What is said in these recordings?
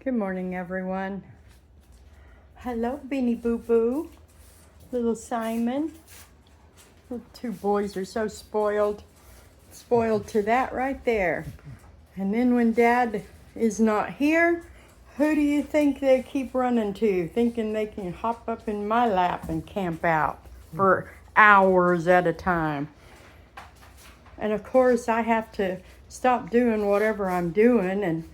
Good morning, everyone. Hello, Beanie Boo Boo. Little Simon. The two boys are so spoiled. Spoiled to that right there. And then when Dad is not here, who do you think they keep running to? Thinking they can hop up in my lap and camp out for hours at a time. And of course, I have to stop doing whatever I'm doing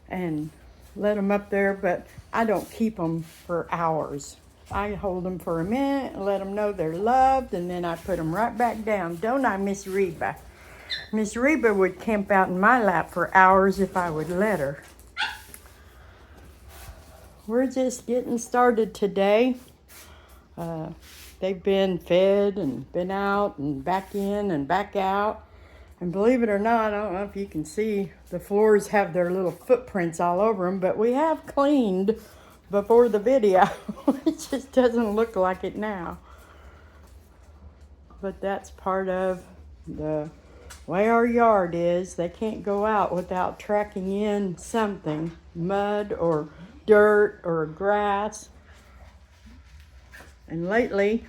and let them up there, but I don't keep them for hours. I hold them for a minute and let them know they're loved, and then I put them right back down. Don't I, Miss Reba? Miss Reba would camp out in my lap for hours if I would let her. We're just getting started today. They've been fed and been out and back in and back out. And believe it or not, I don't know if you can see, the floors have their little footprints all over them, but we have cleaned before the video. It just doesn't look like it now. But that's part of the way our yard is. They can't go out without tracking in something, mud or dirt or grass. And lately,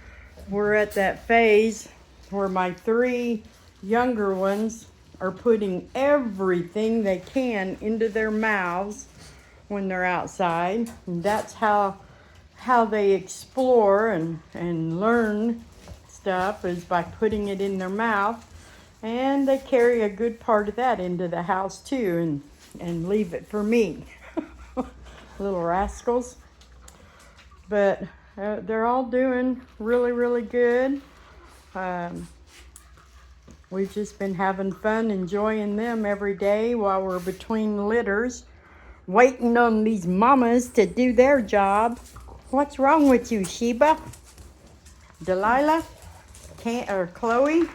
we're at that phase where my three younger ones are putting everything they can into their mouths when they're outside. And that's how they explore and learn stuff, is by putting it in their mouth. And they carry a good part of that into the house too and leave it for me. Little rascals. But they're all doing really, really good. We've just been having fun, enjoying them every day while we're between litters, waiting on these mamas to do their job. What's wrong with you, Sheba? Delilah? Or Chloe?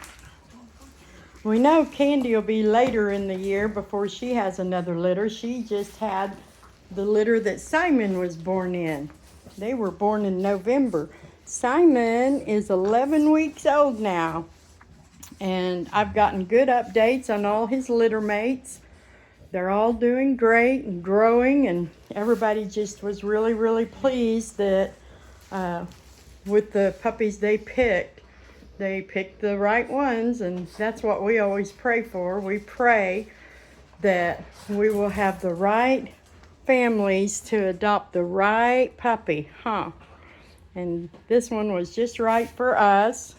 We know Candy will be later in the year before she has another litter. She just had the litter that Simon was born in. They were born in November. Simon is 11 weeks old now. And I've gotten good updates on all his litter mates. They're all doing great and growing, and everybody just was really, really pleased that with the puppies they picked the right ones, and that's what we always pray for. We pray that we will have the right families to adopt the right puppy, And this one was just right for us.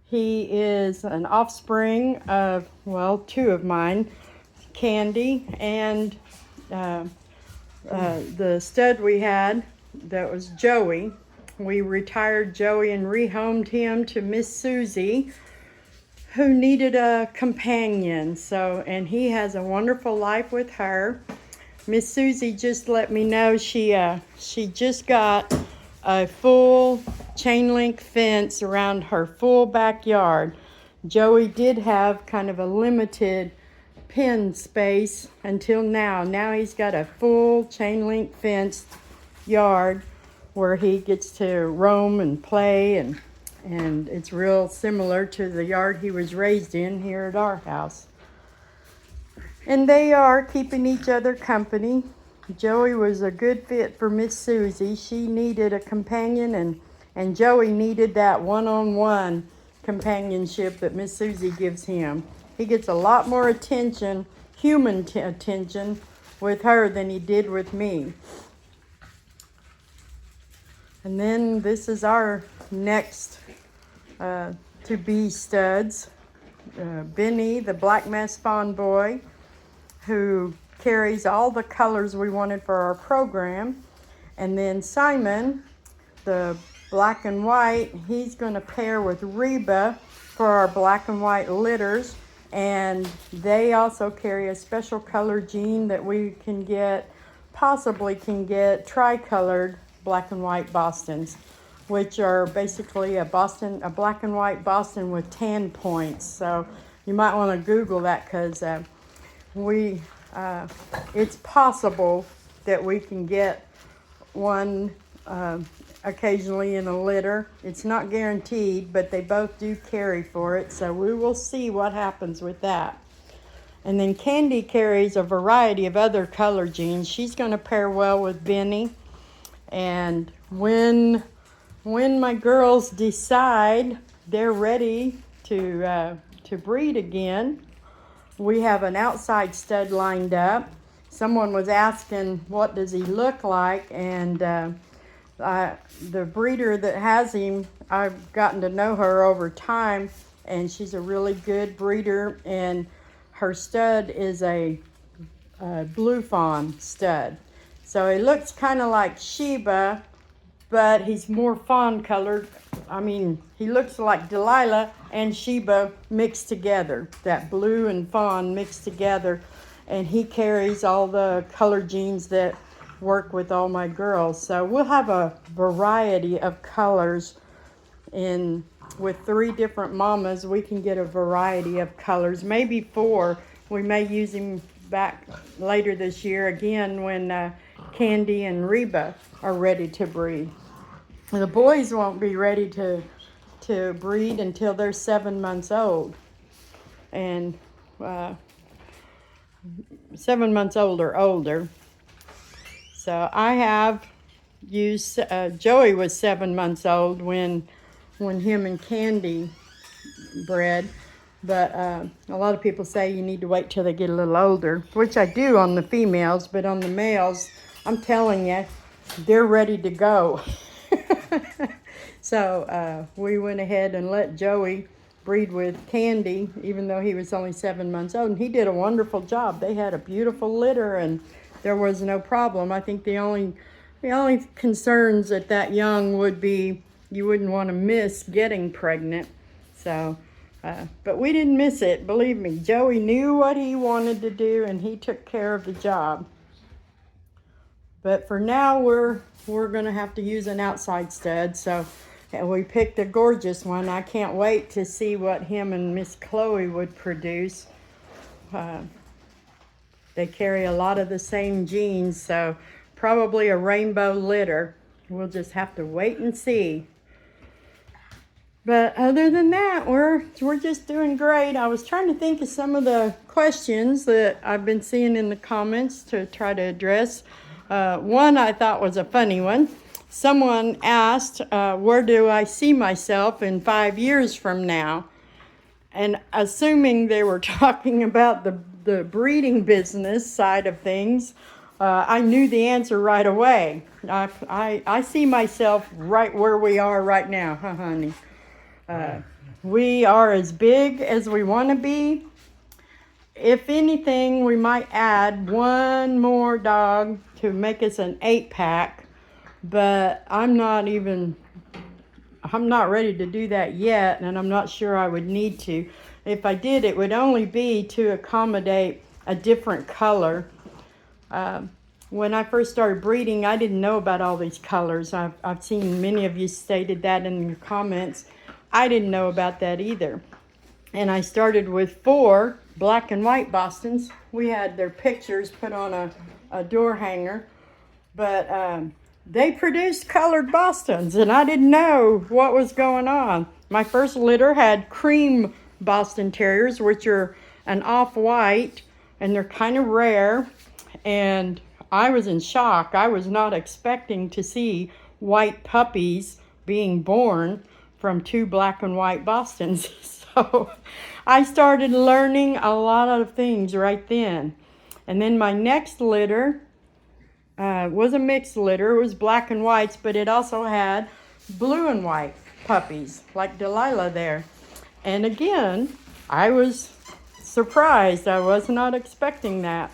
He is an offspring of, well, two of mine, Candy, and the stud we had, that was Joey. We retired Joey and rehomed him to Miss Susie, who needed a companion. And he has a wonderful life with her. Miss Susie just let me know she just got a full chain link fence around her full backyard. Joey did have kind of a limited pen space until now. Now he's got a full chain link fenced yard where he gets to roam and play, and it's real similar to the yard he was raised in here at our house. And they are keeping each other company. Joey was a good fit for Miss Susie. She needed a companion, and Joey needed that one-on-one companionship that Miss Susie gives him. He gets a lot more attention, human attention, with her than he did with me. And then this is our next to-be studs. Benny, the Black Mass Fawn boy, who carries all the colors we wanted for our program. And then Simon, the black and white, he's going to pair with Reba for our black and white litters. And they also carry a special color gene that we possibly can get tricolored black and white Bostons, which are basically a black and white Boston with tan points. So you might want to Google that, because it's possible that we can get one occasionally in a litter. It's not guaranteed, but they both do carry for it, so we will see what happens with that. And then Candy carries a variety of other color genes. She's going to pair well with Benny. And when my girls decide they're ready to breed again, we have an outside stud lined up. Someone was asking, what does he look like? And the breeder that has him, I've gotten to know her over time, and she's a really good breeder. And her stud is a blue fawn stud. So he looks kind of like Sheba, but he's more fawn colored. I mean, he looks like Delilah and Sheba mixed together, that blue and fawn mixed together. And he carries all the color genes that work with all my girls. So we'll have a variety of colors with 3 different mamas. We can get a variety of colors, maybe 4. We may use him back later this year again when Candy and Reba are ready to breed. The boys won't be ready to breed until they're 7 months old. And 7 months old or older. So I have used, Joey was 7 months old when him and Candy bred. But a lot of people say you need to wait till they get a little older, which I do on the females, but on the males, I'm telling you, they're ready to go. So we went ahead and let Joey breed with Candy, even though he was only 7 months old, and he did a wonderful job. They had a beautiful litter, and there was no problem. I think the only concerns at that young would be you wouldn't want to miss getting pregnant. So, but we didn't miss it. Believe me, Joey knew what he wanted to do, and he took care of the job. But for now, we're going to have to use an outside stud. So we picked a gorgeous one. I can't wait to see what him and Miss Chloe would produce. They carry a lot of the same genes, so probably a rainbow litter. We'll just have to wait and see. But other than that, we're just doing great. I was trying to think of some of the questions that I've been seeing in the comments to try to address. One I thought was a funny one. Someone asked, where do I see myself in 5 years from now? And assuming they were talking about the breeding business side of things, I knew the answer right away. I see myself right where we are right now, huh, honey? We are as big as we want to be. If anything, we might add one more dog to make us an 8-pack, but I'm not ready to do that yet, and I'm not sure I would need to. If I did, it would only be to accommodate a different color. When I first started breeding, I didn't know about all these colors. I've seen many of you stated that in your comments. I didn't know about that either. And I started with 4 black and white Bostons. We had their pictures put on a door hanger, but they produced colored Bostons, and I didn't know what was going on. My first litter had cream Boston Terriers, which are an off-white, and they're kind of rare, and I was in shock. I was not expecting to see white puppies being born from 2 black and white Bostons. So I started learning a lot of things right then. And then my next litter was a mixed litter. It was black and whites, but it also had blue and white puppies, like Delilah there. And again, I was surprised. I was not expecting that.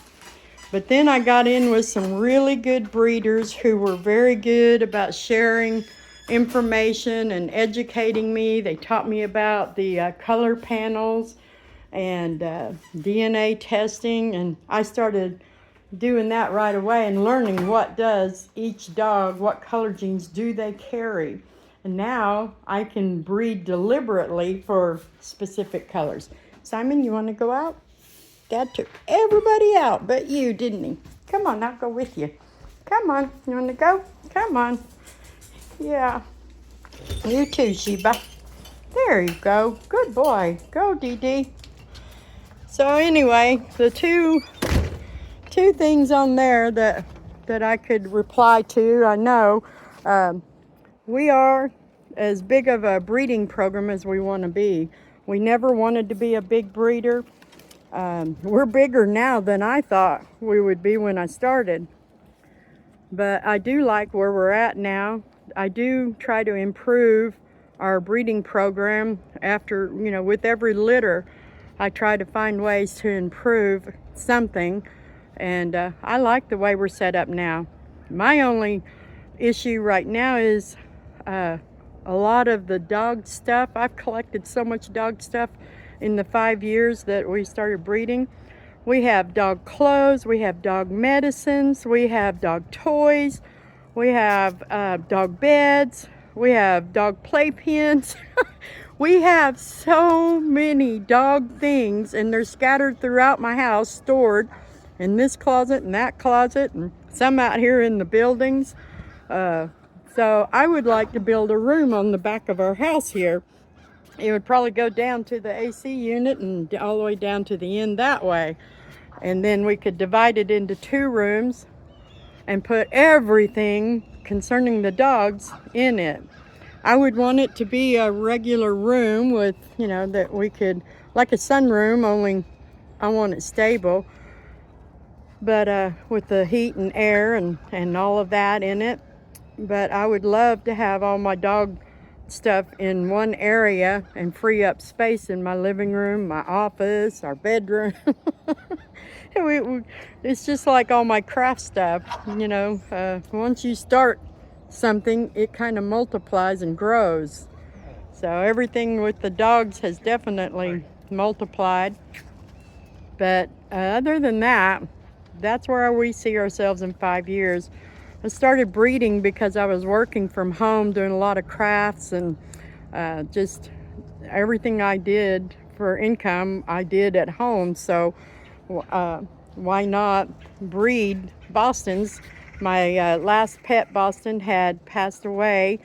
But then I got in with some really good breeders who were very good about sharing information and educating me. They taught me about the color panels and DNA testing, and I started doing that right away and learning what does each dog, what color genes do they carry. And now I can breed deliberately for specific colors. Simon, you want to go out? Dad took everybody out but you, didn't he? Come on, I'll go with you. Come on, you want to go? Come on. Yeah. You too, Sheba. There you go. Good boy. Go, Dee Dee. So anyway, the two things on there that I could reply to, I know we are as big of a breeding program as we want to be. We never wanted to be a big breeder. We're bigger now than I thought we would be when I started. But I do like where we're at now. I do try to improve our breeding program after, with every litter. I try to find ways to improve something. And I like the way we're set up now. My only issue right now is a lot of the dog stuff. I've collected so much dog stuff in the 5 years that we started breeding. We have dog clothes, we have dog medicines, we have dog toys, we have dog beds, we have dog playpens. We have so many dog things, and they're scattered throughout my house, stored in this closet and that closet, and some out here in the buildings. So I would like to build a room on the back of our house here. It would probably go down to the AC unit and all the way down to the end that way. And then we could divide it into 2 rooms and put everything concerning the dogs in it. I would want it to be a regular room with, that we could, like a sunroom, only I want it stable. But with the heat and air and all of that in it. But I would love to have all my dog stuff in one area and free up space in my living room, my office, our bedroom. It's just like all my craft stuff, once you start something, it kind of multiplies and grows. So everything with the dogs has definitely multiplied. But other than that, that's where we see ourselves in 5 years. I started breeding because I was working from home, doing a lot of crafts, and just everything I did for income, I did at home. So why not breed Bostons? My last pet Boston had passed away,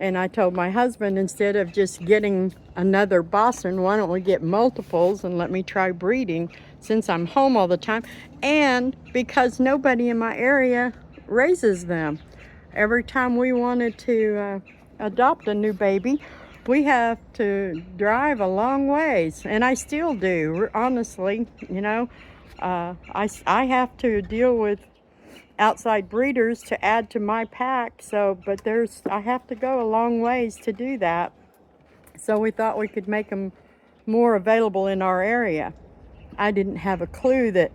and I told my husband, instead of just getting another Boston, why don't we get multiples and let me try breeding, since I'm home all the time, and because nobody in my area raises them. Every time we wanted to adopt a new baby, we have to drive a long ways, and I still do, honestly. I have to deal with outside breeders to add to my pack, but I have to go a long ways to do that. So we thought we could make them more available in our area. I didn't have a clue that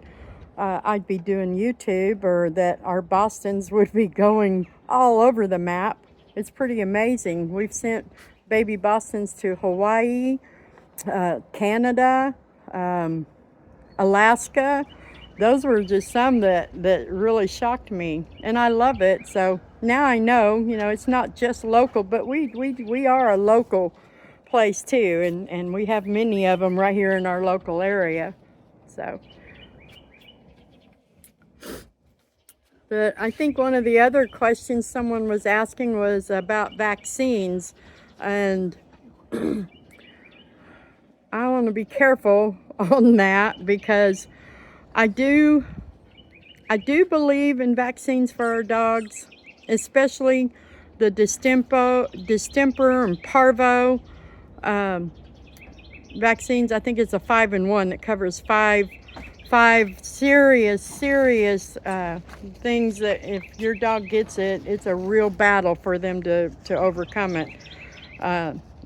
I'd be doing YouTube, or that our Bostons would be going all over the map. It's pretty amazing. We've sent baby Bostons to Hawaii, Canada, Alaska. Those were just some that really shocked me, and I love it. So now I know, it's not just local, but we are a local place too, and we have many of them right here in our local area. So. But I think one of the other questions someone was asking was about vaccines, and I want to be careful on that, because I do believe in vaccines for our dogs, especially the distemper and parvo vaccines. I think it's a 5-in-1 that covers five serious things that if your dog gets it, it's a real battle for them to overcome it.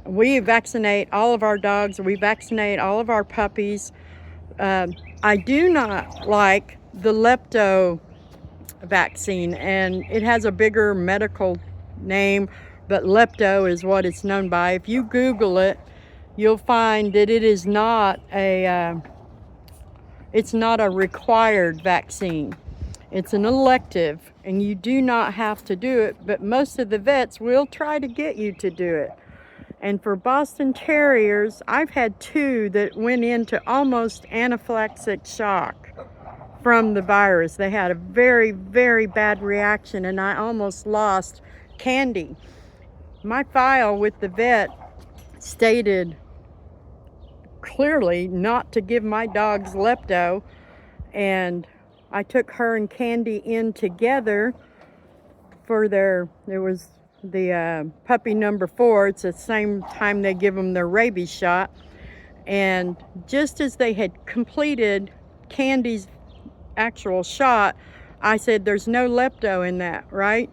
We vaccinate all of our dogs. We vaccinate all of our puppies. I do not like the lepto vaccine, and it has a bigger medical name, but lepto is what it's known by. If you Google it, you'll find that it is not it's not a required vaccine. It's an elective, and you do not have to do it, but most of the vets will try to get you to do it. And for Boston Terriers, I've had 2 that went into almost anaphylactic shock from the virus. They had a very, very bad reaction, and I almost lost Candy. My file with the vet stated clearly not to give my dogs lepto, and I took her and Candy in together for there was the puppy number 4. It's the same time they give them their rabies shot. And just as they had completed Candy's actual shot, I said, there's no lepto in that, right?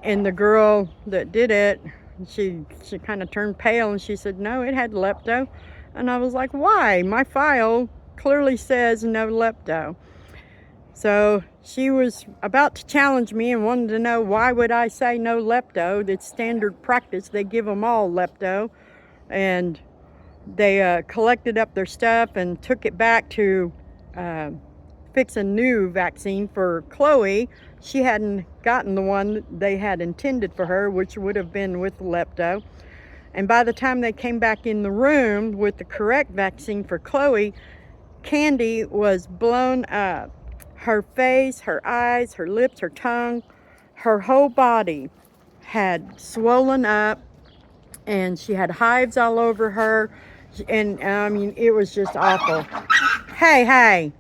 And the girl that did it, she kind of turned pale and she said, no, it had lepto. And I was like, why? My file clearly says no lepto. So she was about to challenge me and wanted to know why would I say no lepto. It's standard practice. They give them all lepto. And they collected up their stuff and took it back to fix a new vaccine for Chloe. She hadn't gotten the one they had intended for her, which would have been with lepto. And by the time they came back in the room with the correct vaccine for Chloe, Candy was blown up. Her face, her eyes, her lips, her tongue, her whole body had swollen up, and she had hives all over her. And I mean, it was just awful. Hey,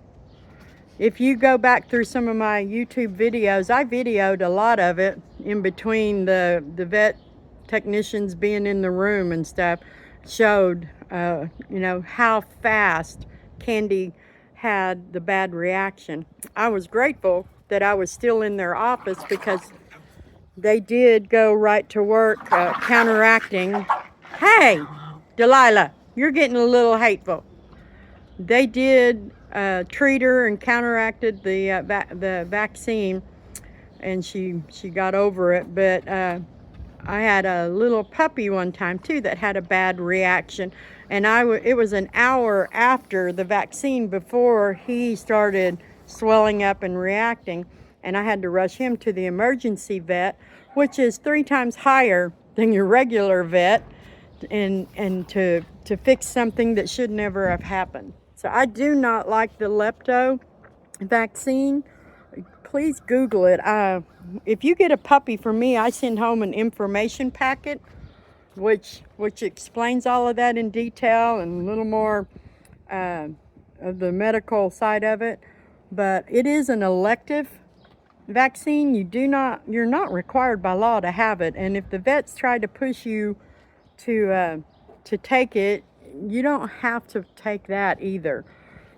if you go back through some of my YouTube videos, I videoed a lot of it in between the vet technicians being in the room and stuff, showed you know, how fast Candy had the bad reaction. I was grateful that I was still in their office because they did go right to work counteracting. Hey, Delilah, you're getting a little hateful. They did treat her and counteracted the vaccine, and she got over it. But I had a little puppy one time too that had a bad reaction, and it was an hour after the vaccine before he started swelling up and reacting, and I had to rush him to the emergency vet, which is 3 times higher than your regular vet, and to fix something that should never have happened. So I do not like the lepto vaccine. Please Google it. If you get a puppy from me, I send home an information packet which explains all of that in detail and a little more of the medical side of it. But it is an elective vaccine. You're not required by law to have it. And if the vets try to push you to take it, you don't have to take that either.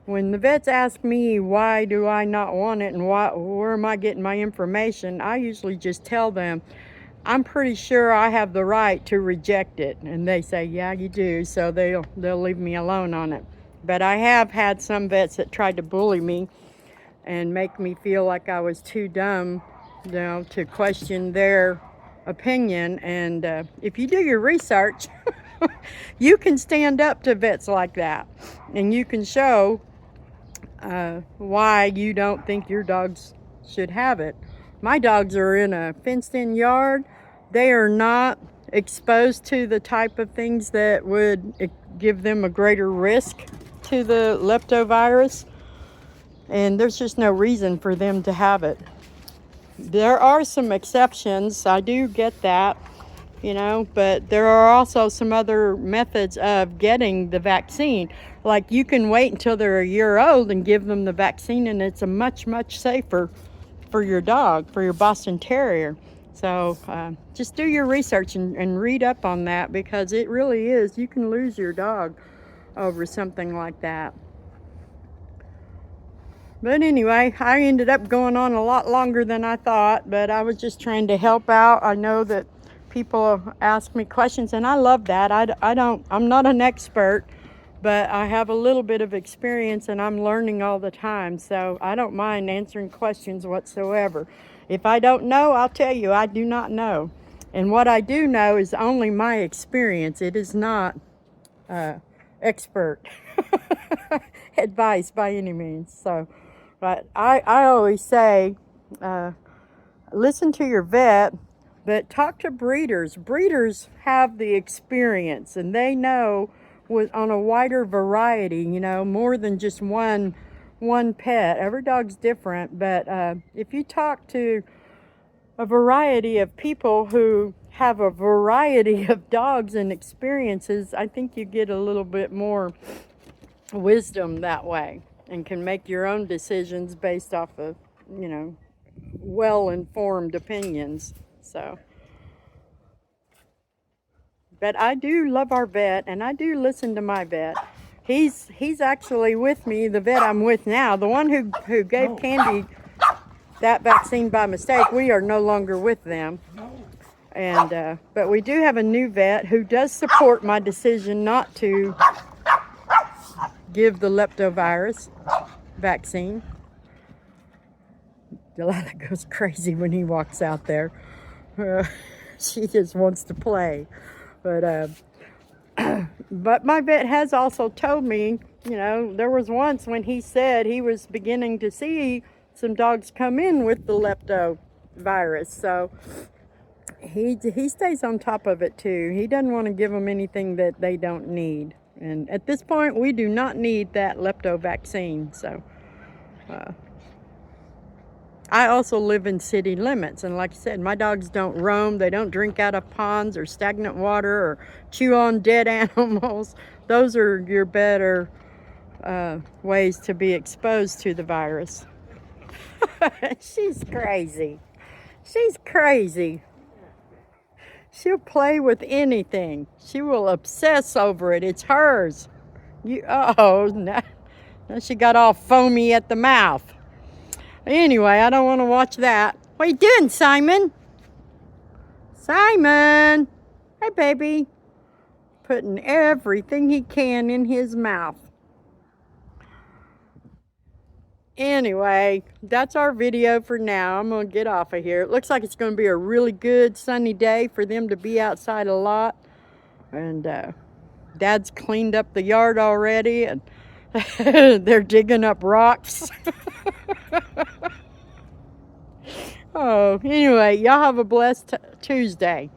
When the vets ask me why do I not want it and where am I getting my information, I usually just tell them, I'm pretty sure I have the right to reject it. And they say, yeah, you do. So they'll leave me alone on it. But I have had some vets that tried to bully me and make me feel like I was too dumb, you know, to question their opinion. And if you do your research, you can stand up to vets like that, and you can show why you don't think your dogs should have it. My dogs are in a fenced-in yard. They are not exposed to the type of things that would give them a greater risk to the leptovirus, and there's just no reason for them to have it. There are some exceptions, I do get that, you know, but there are also some other methods of getting the vaccine. Like, you can wait until they're a year old and give them the vaccine, and it's a much safer for your dog, for your Boston Terrier. So just do your research and read up on that, because it really is, you can lose your dog over something like that. But anyway, I ended up going on a lot longer than I thought, but I was just trying to help out. I know that people ask me questions, and I love that. I'm not an expert, but I have a little bit of experience, and I'm learning all the time. So I don't mind answering questions whatsoever. If I don't know, I'll tell you I do not know. And what I do know is only my experience. It is not expert advice by any means. So, but I always say, listen to your vet, but talk to breeders. Breeders have the experience, and they know on a wider variety, you know, more than just one pet. Every dog's different, but if you talk to a variety of people who have a variety of dogs and experiences, I think you get a little bit more wisdom that way and can make your own decisions based off of, you know, well-informed opinions. So, but I do love our vet, and I do listen to my vet. He's actually with me, the vet I'm with now, the one who gave Candy that vaccine by mistake. We are no longer with them. And but we do have a new vet who does support my decision not to give the leptovirus vaccine. Delilah goes crazy when he walks out there. She just wants to play. But my vet has also told me, you know, there was once when he said he was beginning to see some dogs come in with the leptovirus. So he stays on top of it too. He doesn't want to give them anything that they don't need. And at this point, we do not need that lepto vaccine. So I also live in city limits, and like I said, my dogs don't roam. They don't drink out of ponds or stagnant water or chew on dead animals. Those are your better ways to be exposed to the virus. She's crazy. She's crazy. She'll play with anything. She will obsess over it. It's hers. Now she got all foamy at the mouth. Anyway, I don't want to watch that. What are you doing, Simon? Simon! Hey, baby. Putting everything he can in his mouth. Anyway, that's our video for now. I'm going to get off of here. It looks like it's going to be a really good sunny day for them to be outside a lot. And Dad's cleaned up the yard already, and they're digging up rocks. Oh, anyway, y'all have a blessed Tuesday.